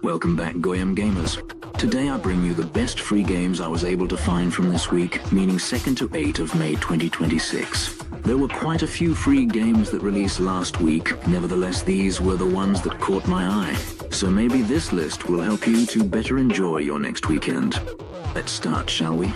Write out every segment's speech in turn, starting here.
Welcome back, Goyam Gamers. Today I bring you the best free games I was able to find from this week, meaning 2nd to 8th of May 2026. There were quite a few free games that released last week, nevertheless these were the ones that caught my eye. So maybe this list will help you to better enjoy your next weekend. Let's start, shall we?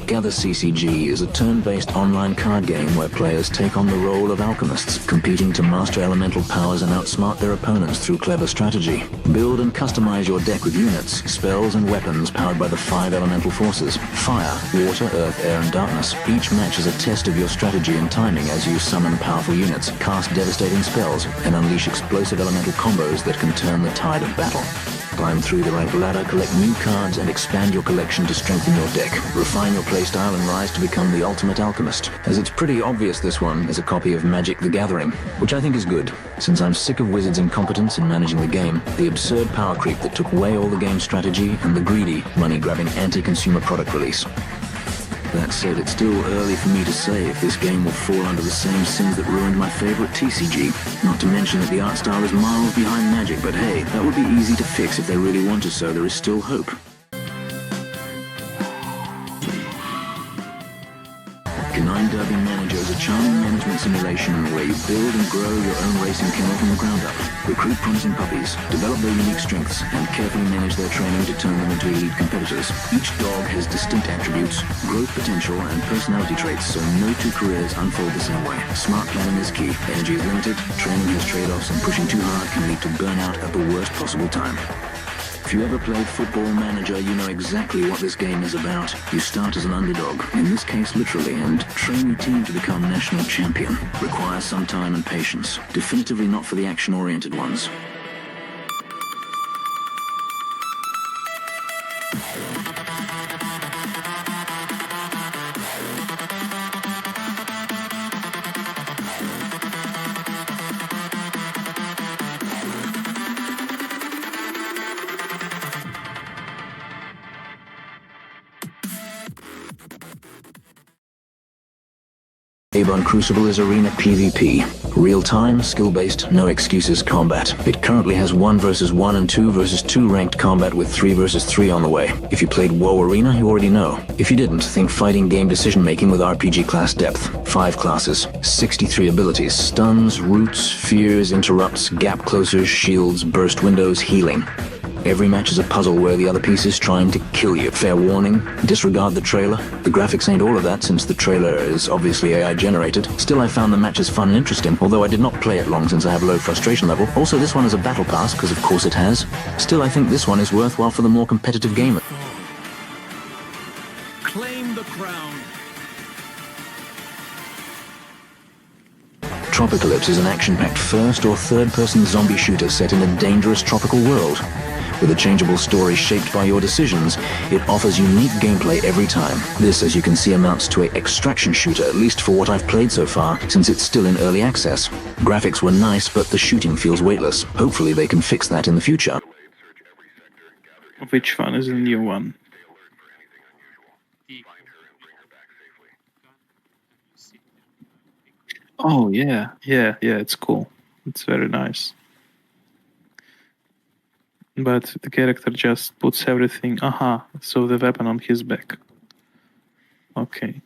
Gather CCG is a turn-based online card game where players take on the role of alchemists, competing to master elemental powers and outsmart their opponents through clever strategy. Build and customize your deck with units, spells, and weapons powered by the 5 elemental forces: fire, water, earth, air, and darkness. Each match is a test of your strategy and timing as you summon powerful units, cast devastating spells, and unleash explosive elemental combos that can turn the tide of battle. Climb through the rank ladder, collect new cards, and expand your collection to strengthen your deck. Refine your playstyle and rise to become the ultimate alchemist. As it's pretty obvious, this one is a copy of Magic: The Gathering, which I think is good, since I'm sick of Wizards' incompetence in managing the game, the absurd power creep that took away all the game's strategy, and the greedy, money-grabbing anti-consumer product release. That said, it's still early for me to say if this game will fall under the same sins that ruined my favorite TCG. Not to mention that the art style is miles behind Magic, but hey, that would be easy to fix if they really wanted, so there is still hope. Canine Derby Manager is a charming management simulation where you build and grow your own racing kennel from the ground up. Recruit promising puppies, develop their unique strengths, and carefully manage their training to turn them into elite competitors. Each dog has distinct attributes, growth potential, and personality traits, so no two careers unfold the same way. Smart planning is key. Energy is limited, training has trade-offs, and pushing too hard can lead to burnout at the worst possible time. If you ever played Football Manager, you know exactly what this game is about. You start as an underdog, in this case literally, and train your team to become national champion. Requires some time and patience. Definitively not for the action-oriented ones. Aban Crucible is Arena PvP. Real-time, skill-based, no excuses combat. It currently has 1 versus 1 and 2 versus 2 ranked combat with 3 versus 3 on the way. If you played WoW Arena, you already know. If you didn't, think fighting game decision-making with RPG class depth. 5 classes, 63 abilities: stuns, roots, fears, interrupts, gap closers, shields, burst windows, healing. Every match is a puzzle where the other piece is trying to kill you. Fair warning, disregard the trailer. The graphics ain't all of that since the trailer is obviously AI generated. Still, I found the matches fun and interesting, although I did not play it long since I have low frustration level. Also, this one is a battle pass, because of course it has. Still, I think this one is worthwhile for the more competitive gamer. Claim the crown. Tropicalypse is an action-packed first- or third-person zombie shooter set in a dangerous tropical world. With a changeable story shaped by your decisions, it offers unique gameplay every time. This, as you can see, amounts to an extraction shooter, at least for what I've played so far, since it's still in early access. Graphics were nice, but the shooting feels weightless. Hopefully they can fix that in the future. Which one is the new one? Oh yeah, it's cool. It's very nice. But the character just puts everything. Aha, so the weapon on his back. Okay.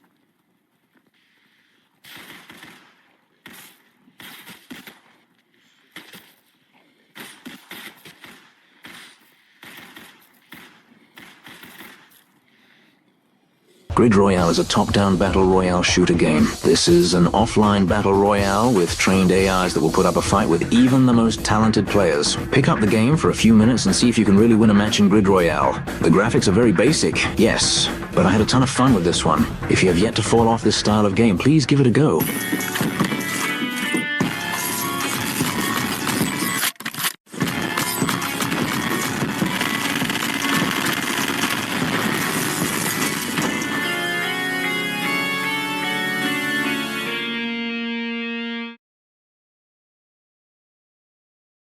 Grid Royale is a top-down battle royale shooter game. This is an offline battle royale with trained AIs that will put up a fight with even the most talented players. Pick up the game for a few minutes and see if you can really win a match in Grid Royale. The graphics are very basic, yes, but I had a ton of fun with this one. If you have yet to fall off this style of game, please give it a go.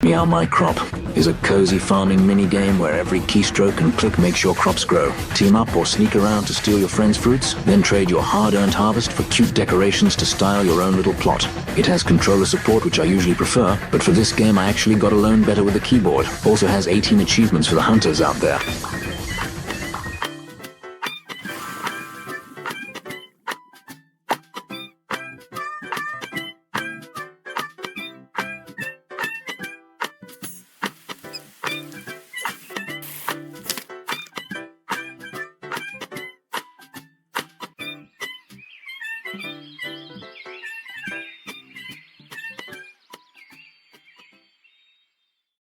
Meow My Crop is a cozy farming mini-game where every keystroke and click makes your crops grow. Team up or sneak around to steal your friends' fruits, then trade your hard-earned harvest for cute decorations to style your own little plot. It has controller support, which I usually prefer, but for this game I actually got along better with the keyboard. Also has 18 achievements for the hunters out there.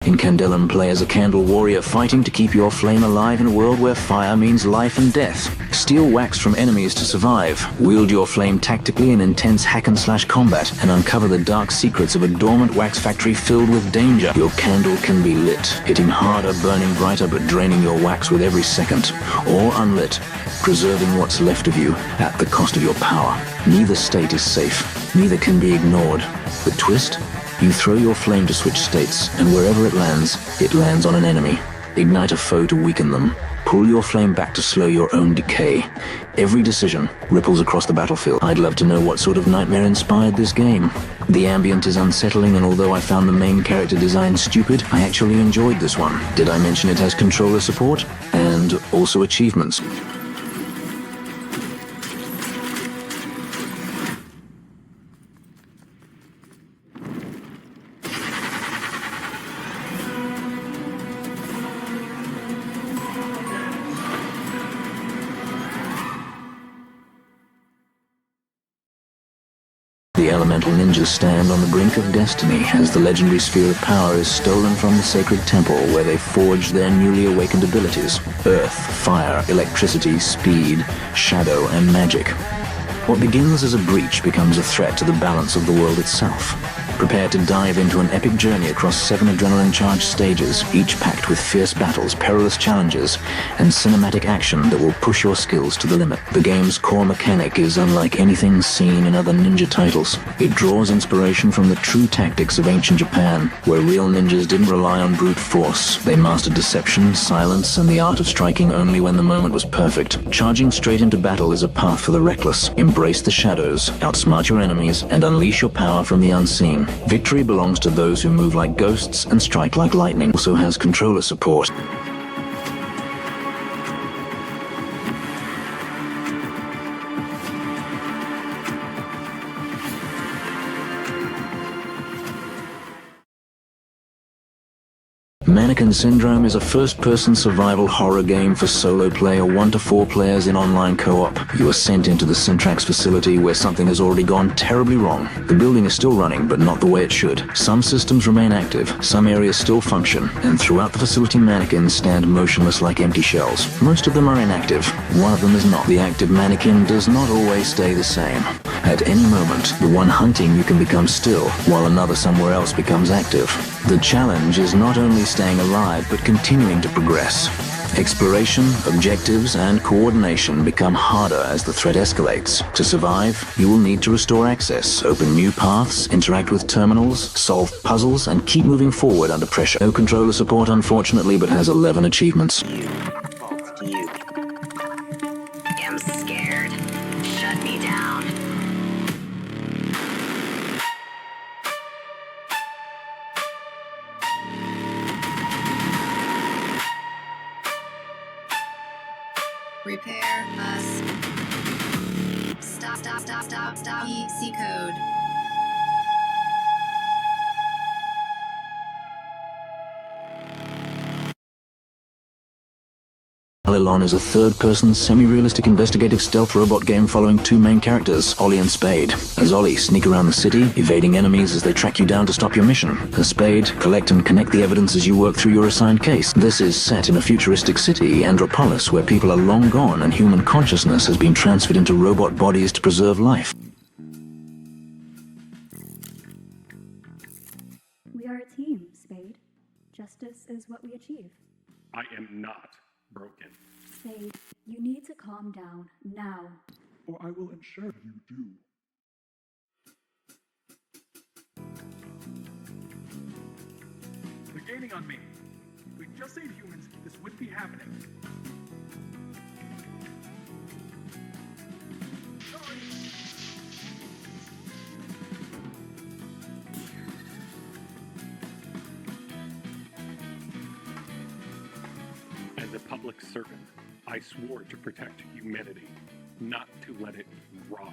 In Candelum, play as a candle warrior fighting to keep your flame alive in a world where fire means life and death. Steal wax from enemies to survive. Wield your flame tactically in intense hack-and-slash combat and uncover the dark secrets of a dormant wax factory filled with danger. Your candle can be lit, hitting harder, burning brighter, but draining your wax with every second. Or unlit, preserving what's left of you at the cost of your power. Neither state is safe. Neither can be ignored. The twist? You throw your flame to switch states, and wherever it lands on an enemy. Ignite a foe to weaken them. Pull your flame back to slow your own decay. Every decision ripples across the battlefield. I'd love to know what sort of nightmare inspired this game. The ambient is unsettling, and although I found the main character design stupid, I actually enjoyed this one. Did I mention it has controller support? And also achievements. The elemental ninjas stand on the brink of destiny as the legendary sphere of power is stolen from the sacred temple where they forged their newly awakened abilities. Earth, fire, electricity, speed, shadow, and magic. What begins as a breach becomes a threat to the balance of the world itself. Prepare to dive into an epic journey across 7 adrenaline-charged stages, each packed with fierce battles, perilous challenges, and cinematic action that will push your skills to the limit. The game's core mechanic is unlike anything seen in other ninja titles. It draws inspiration from the true tactics of ancient Japan, where real ninjas didn't rely on brute force. They mastered deception, silence, and the art of striking only when the moment was perfect. Charging straight into battle is a path for the reckless. Embrace the shadows, outsmart your enemies, and unleash your power from the unseen. Victory belongs to those who move like ghosts and strike like lightning. Also has controller support. Mannequin Syndrome is a first-person survival horror game for solo play or 1 to 4 players in online co-op. You are sent into the Syntrax facility where something has already gone terribly wrong. The building is still running, but not the way it should. Some systems remain active, some areas still function, and throughout the facility mannequins stand motionless like empty shells. Most of them are inactive. One of them is not. The active mannequin does not always stay the same. At any moment, the one hunting you can become still, while another somewhere else becomes active. The challenge is not only staying alive, but continuing to progress. Exploration, objectives, and coordination become harder as the threat escalates. To survive, you will need to restore access, open new paths, interact with terminals, solve puzzles, and keep moving forward under pressure. No controller support, unfortunately, but has 11 achievements. You. I'm scared. Shut me down. Repair us. Stop. EC code. Alilon is a third-person, semi-realistic investigative stealth robot game following 2 main characters, Ollie and Spade. As Ollie, sneak around the city, evading enemies as they track you down to stop your mission. As Spade, collect and connect the evidence as you work through your assigned case. This is set in a futuristic city, Andropolis, where people are long gone and human consciousness has been transferred into robot bodies to preserve life. We are a team, Spade. Justice is what we achieve. I am not broken. Spade, you need to calm down now. Or I will ensure you do. gaining on me. We just saved humans. This wouldn't be happening. Sorry. As a public servant, I swore to protect humanity, not to let it rot.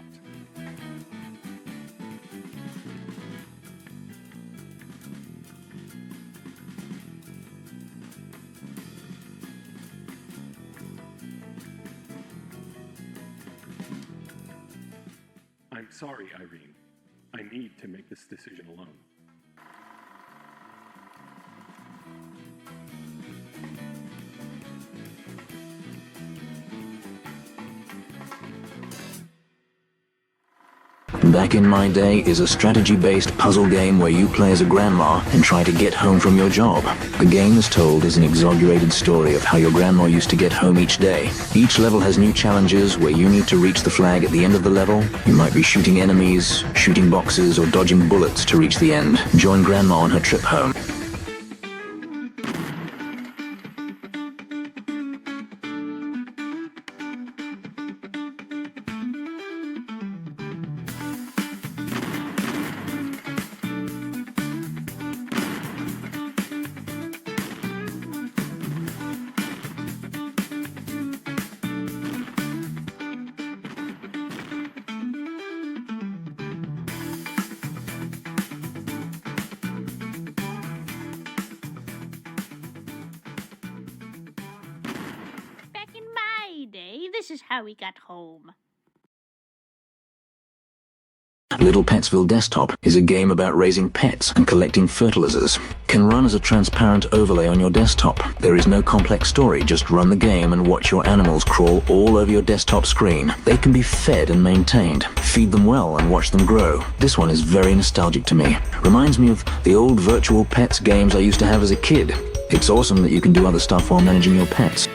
I'm sorry, Irene. I need to make this decision alone. Back in My Day is a strategy-based puzzle game where you play as a grandma and try to get home from your job. The game is told as an exaggerated story of how your grandma used to get home each day. Each level has new challenges where you need to reach the flag at the end of the level. You might be shooting enemies, shooting boxes, or dodging bullets to reach the end. Join grandma on her trip home. Back in my day, this is how we got home. Little Petsville Desktop is a game about raising pets and collecting fertilizers. Can run as a transparent overlay on your desktop. There is no complex story, just run the game and watch your animals crawl all over your desktop screen. They can be fed and maintained. Feed them well and watch them grow. This one is very nostalgic to me. Reminds me of the old virtual pets games I used to have as a kid. It's awesome that you can do other stuff while managing your pets.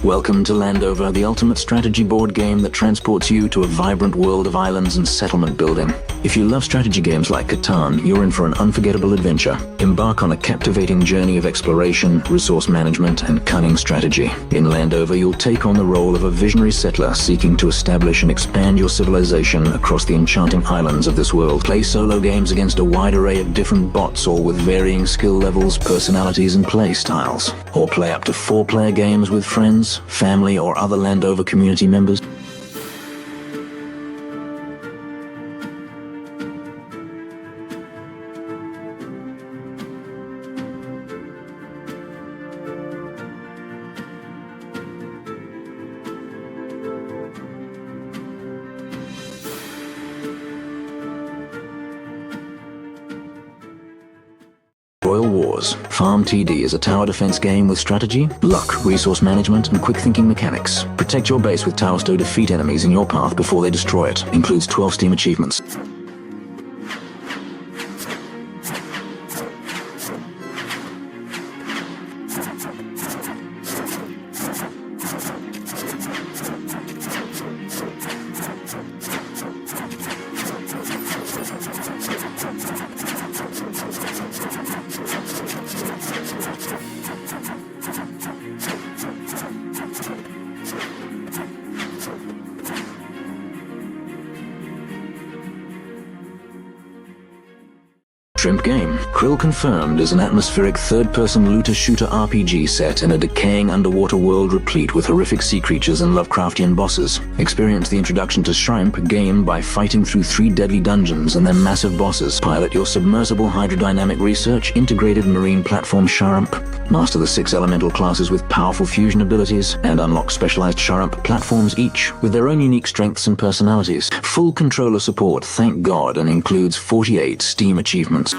Welcome to Landover, the ultimate strategy board game that transports you to a vibrant world of islands and settlement building. If you love strategy games like Catan, you're in for an unforgettable adventure. Embark on a captivating journey of exploration, resource management, and cunning strategy. In Landover, you'll take on the role of a visionary settler seeking to establish and expand your civilization across the enchanting islands of this world. Play solo games against a wide array of different bots, all with varying skill levels, personalities, and play styles. Or play up to 4-player games with friends, family, or other Landover community members. Royal Wars. Farm TD is a tower defense game with strategy, luck, resource management, and quick-thinking mechanics. Protect your base with towers to defeat enemies in your path before they destroy it. Includes 12 Steam achievements. Shrimp Game. Krill Confirmed is an atmospheric third-person looter-shooter RPG set in a decaying underwater world replete with horrific sea creatures and Lovecraftian bosses. Experience the introduction to Shrimp Game by fighting through 3 deadly dungeons and their massive bosses. Pilot your submersible hydrodynamic research integrated marine platform Shrimp. Master the 6 elemental classes with powerful fusion abilities, and unlock specialized Shrimp platforms each with their own unique strengths and personalities. Full controller support, thank God, and includes 48 Steam achievements.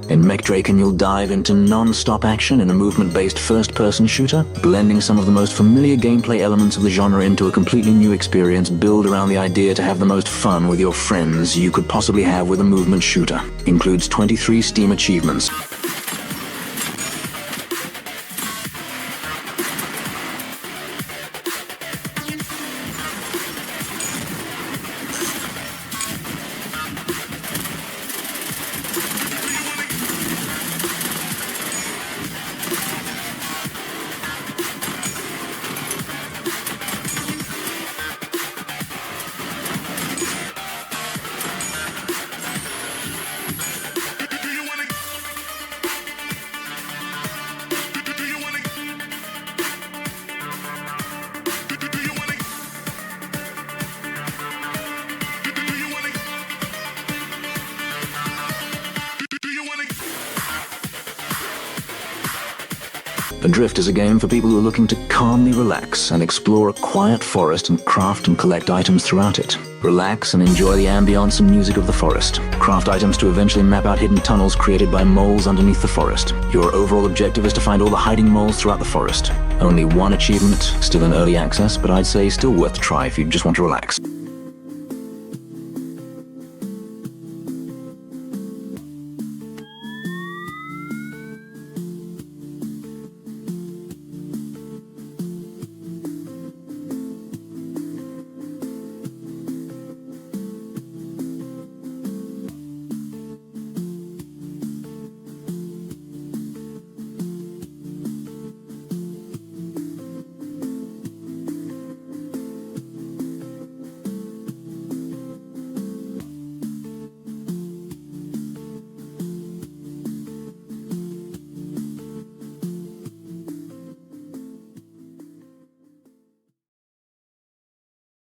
In MechDraken, you'll dive into non-stop action in a movement-based first-person shooter, blending some of the most familiar gameplay elements of the genre into a completely new experience built around the idea to have the most fun with your friends you could possibly have with a movement shooter. Includes 23 Steam achievements. Adrift is a game for people who are looking to calmly relax and explore a quiet forest and craft and collect items throughout it. Relax and enjoy the ambience and music of the forest. Craft items to eventually map out hidden tunnels created by moles underneath the forest. Your overall objective is to find all the hiding moles throughout the forest. Only 1 achievement, still in early access, but I'd say still worth a try if you just want to relax.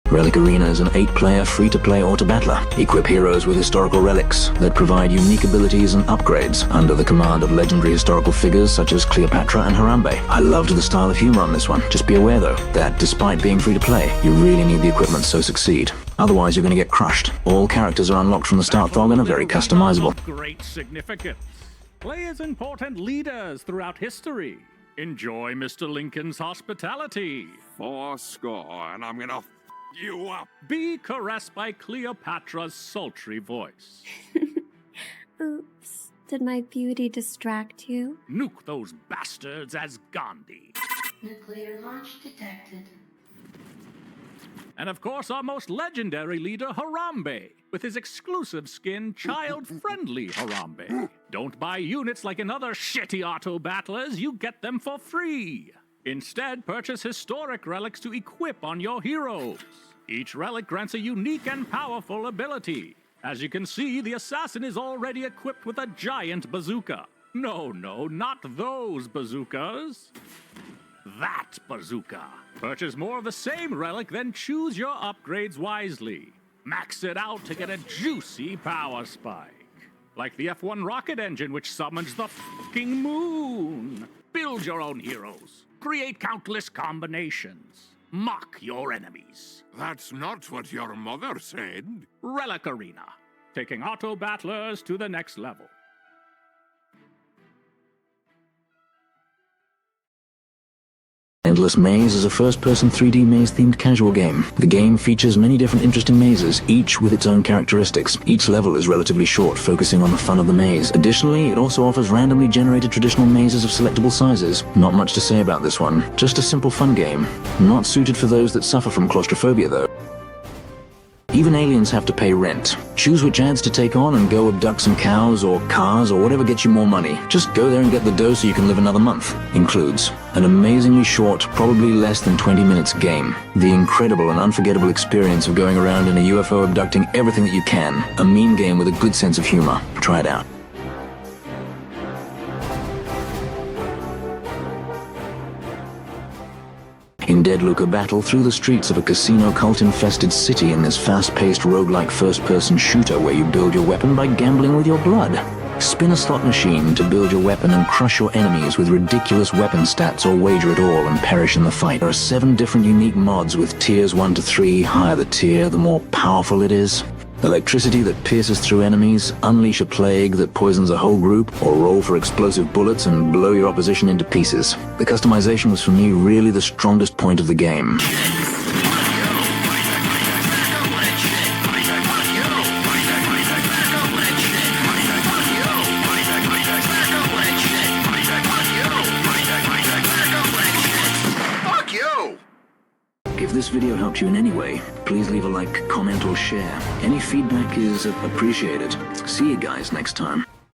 Relic Arena is an 8-player free-to-play auto-battler. Equip heroes with historical relics that provide unique abilities and upgrades under the command of legendary historical figures such as Cleopatra and Harambe. I loved the style of humor on this one. Just be aware though, that despite being free-to-play, you really need the equipment so succeed. Otherwise you're going to get crushed. All characters are unlocked from the start though and are very customizable. Great significance. Play as important leaders throughout history. Enjoy Mr. Lincoln's hospitality. 4 and I'm gonna you up. Be caressed by Cleopatra's sultry voice. Oops. Did my beauty distract you? Nuke those bastards as Gandhi. Nuclear launch detected. And of course, our most legendary leader, Harambe, with his exclusive skin, child-friendly Harambe. Don't buy units like in other shitty auto-battlers, you get them for free. Instead, purchase historic relics to equip on your heroes. Each relic grants a unique and powerful ability. As you can see, the assassin is already equipped with a giant bazooka. No, not those bazookas. That bazooka. Purchase more of the same relic, then choose your upgrades wisely. Max it out to get a juicy power spike. Like the F1 rocket engine, which summons the fucking moon. Build your own heroes. Create countless combinations. Mock your enemies. That's not what your mother said. Relic Arena. Taking auto battlers to the next level. Endless Maze is a first-person 3D maze-themed casual game. The game features many different interesting mazes, each with its own characteristics. Each level is relatively short, focusing on the fun of the maze. Additionally, it also offers randomly generated traditional mazes of selectable sizes. Not much to say about this one. Just a simple fun game. Not suited for those that suffer from claustrophobia, though. Even aliens have to pay rent. Choose which ads to take on and go abduct some cows or cars or whatever gets you more money. Just go there and get the dough so you can live another month. Includes an amazingly short, probably less than 20 minutes game. The incredible and unforgettable experience of going around in a UFO abducting everything that you can. A mean game with a good sense of humor. Try it out. In Dead Luca battle through the streets of a casino cult-infested city in this fast-paced roguelike first-person shooter where you build your weapon by gambling with your blood. Spin a slot machine to build your weapon and crush your enemies with ridiculous weapon stats or wager it all and perish in the fight. There are 7 different unique mods with tiers 1 to 3. Higher the tier, the more powerful it is. Electricity that pierces through enemies, unleash a plague that poisons a whole group, or roll for explosive bullets and blow your opposition into pieces. The customization was for me really the strongest point of the game. If this video helped you in any way, please leave a like, comment, or share. Any feedback is appreciated. See you guys next time.